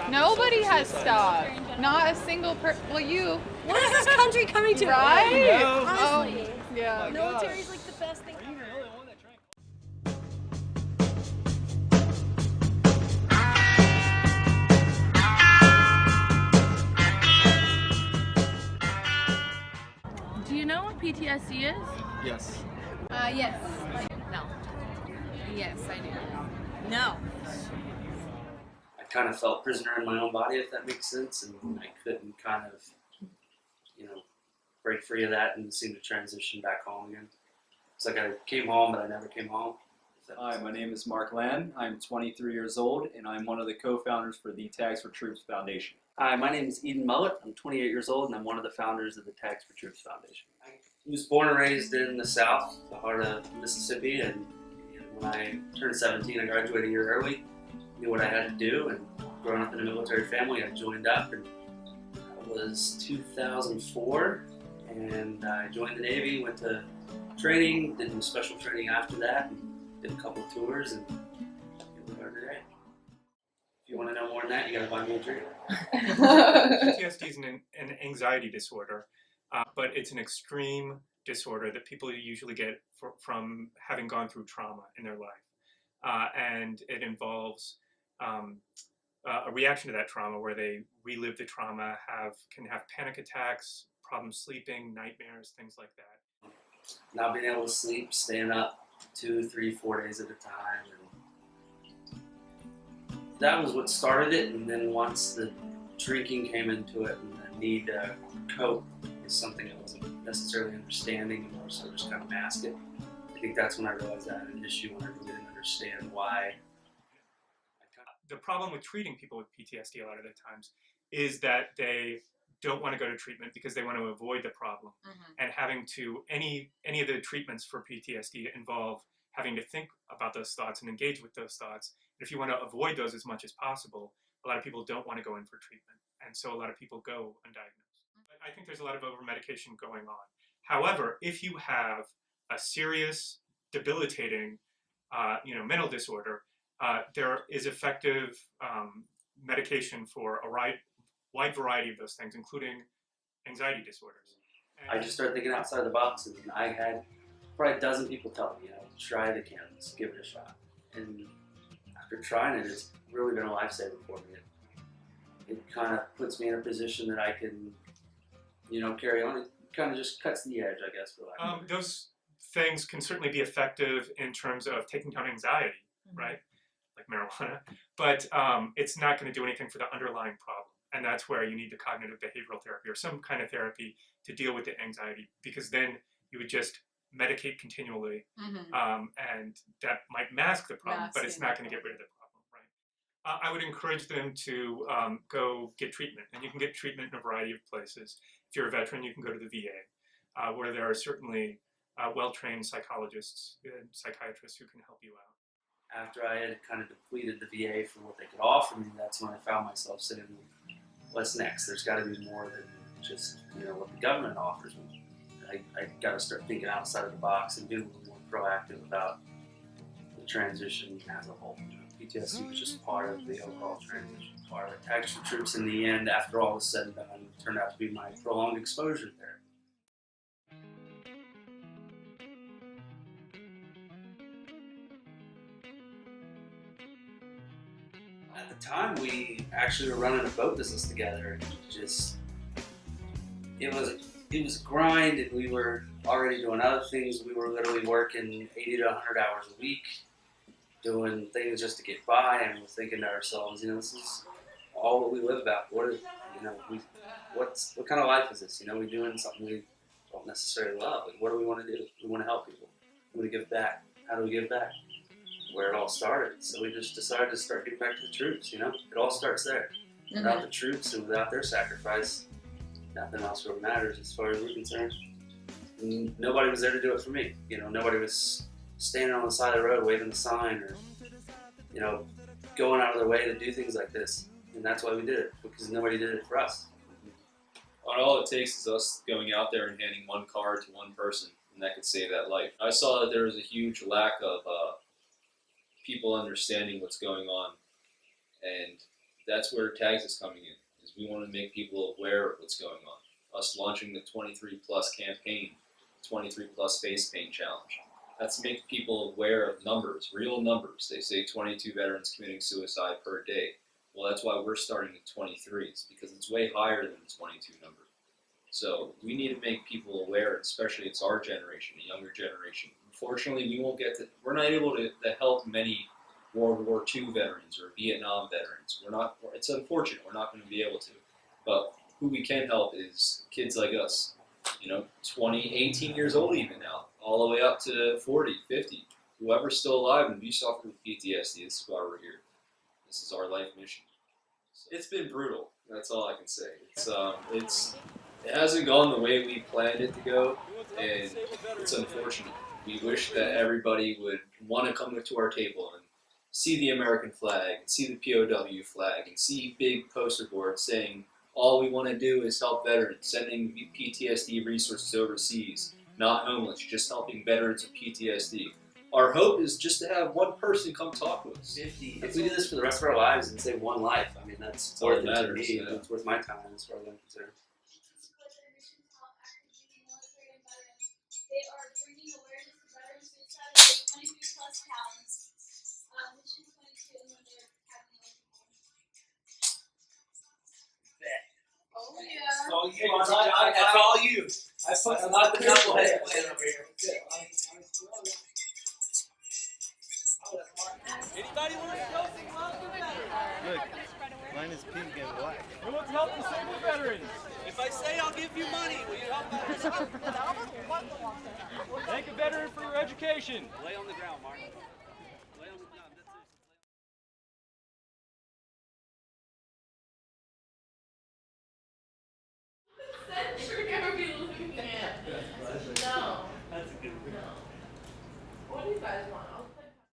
Nobody has stopped. Not a single well, you. What is this country coming to? Right? Honestly. Yeah. Military's like the best thing. Do you know what PTSD is? Yes. Yes. No. Yes, I do. No. I kind of felt prisoner in my own body, if that makes sense, and I couldn't kind of, break free of that and seem to transition back home again. It's like I came home, but I never came home. Hi, my name is Mark Land. I'm 23 years old, and I'm one of the co-founders for the Tags for Troops Foundation. Hi, my name is Eden Mullet. I'm 28 years old, and I'm one of the founders of the Tags for Troops Foundation. I was born and raised in the South, the heart of Mississippi, and when I turned 17, I graduated a year early, knew what I had to do, and growing up in a military family, I joined up, and it was 2004, and I joined the Navy, went to training, did some special training after that, and did a couple of tours, and here we are today. If you want to know more than that, you got to buy me a drink. PTSD is an anxiety disorder, but it's an extreme disorder that people usually get from having gone through trauma in their life. And it involves a reaction to that trauma where they relive the trauma, can have panic attacks, problems sleeping, nightmares, things like that. Not being able to sleep, staying up 2, 3, 4 days at a time. And that was what started it, and then once the drinking came into it and the need to cope is something I wasn't necessarily understanding, and more so just kind of mask it. I think that's when I realized I had an issue, when I really didn't understand why. The problem with treating people with PTSD a lot of the times is that they don't want to go to treatment because they want to avoid the problem. And having to, any of the treatments for PTSD involve having to think about those thoughts and engage with those thoughts. And if you want to avoid those as much as possible, a lot of people don't want to go in for treatment. And so a lot of people go undiagnosed. But I think there's a lot of over-medication going on. However, if you have a serious, debilitating, mental disorder, there is effective medication for a wide variety of those things, including anxiety disorders. I just started thinking outside the box, and I had probably a dozen people tell me, try the cannabis, give it a shot. And after trying it, it's really been a lifesaver for me. It kind of puts me in a position that I can, carry on. It kind of just cuts the edge, I guess, for life. Those things can certainly be effective in terms of taking down anxiety, right? Like marijuana, but it's not going to do anything for the underlying problem. And that's where you need the cognitive behavioral therapy or some kind of therapy to deal with the anxiety, because then you would just medicate continually, and that might mask the problem, but it's not going to get rid of the problem, right? I would encourage them to go get treatment, and you can get treatment in a variety of places. If you're a veteran, you can go to the VA, where there are certainly well-trained psychologists and psychiatrists who can help you out. After I had kind of depleted the VA for what they could offer me, that's when I found myself saying, what's next? There's got to be more than just what the government offers me. I got to start thinking outside of the box and being a little more proactive about the transition as a whole. PTSD was just part of the overall transition. Part of the Tags for Troops, in the end, after all was said and done, turned out to be my prolonged exposure there. At the time, we actually were running a boat business together. It was a grind, and we were already doing other things. We were literally working 80 to 100 hours a week, doing things just to get by, and we're thinking to ourselves, this is all what we live about. What kind of life is this? We're doing something we don't necessarily love. Like, what do we want to do? We want to help people. We want to give back. How do we give back? Where it all started. So we just decided to start getting back to the troops, It all starts there. Without the troops and without their sacrifice, nothing else really matters as far as we're concerned. And nobody was there to do it for me. Nobody was standing on the side of the road waving the sign or, going out of their way to do things like this. And that's why we did it, because nobody did it for us. And all it takes is us going out there and handing one card to one person, and that could save that life. I saw that there was a huge lack of people understanding what's going on, and that's where tags is coming in. Is we want to make people aware of what's going on. Us launching the 23 plus campaign, 23 plus face paint challenge. That's to make people aware of numbers, real numbers. They say 22 veterans committing suicide per day. Well, that's why we're starting at 23, because it's way higher than the 22 number. So we need to make people aware, especially it's our generation, the younger generation. Unfortunately, we're not able to help many World War II veterans or Vietnam veterans. It's unfortunate, we're not going to be able to. But who we can help is kids like us, 20, 18 years old even now, all the way up to 40, 50. Whoever's still alive, and if you suffer with PTSD, this is why we're here. This is our life mission. It's been brutal. That's all I can say. It hasn't gone the way we planned it to go, and it's unfortunate. We wish that everybody would want to come to our table and see the American flag, and see the POW flag, and see big poster boards saying, all we want to do is help veterans, sending PTSD resources overseas, not homeless, just helping veterans with PTSD. Our hope is just to have one person come talk to us. 50. If we do this for the rest of our lives and save one life, I mean, that's worth it to me. Yeah. It's worth my time as far as I'm concerned. They are bringing awareness to veterans suicide with 23 plus talents. Mission 22 and when they're having Oh yeah. That's all you. That's all you. I'm not the knucklehead playing over here. Anybody want to show some love to veterans? Look, mine is pink and black. Who wants to help disabled veterans? If I say I'll give you money, will you help veterans? Thank a veteran for your education. Lay on the ground, Mark. Lay on the ground. Century are we looking at? No. That's a good one. No. What do you guys want?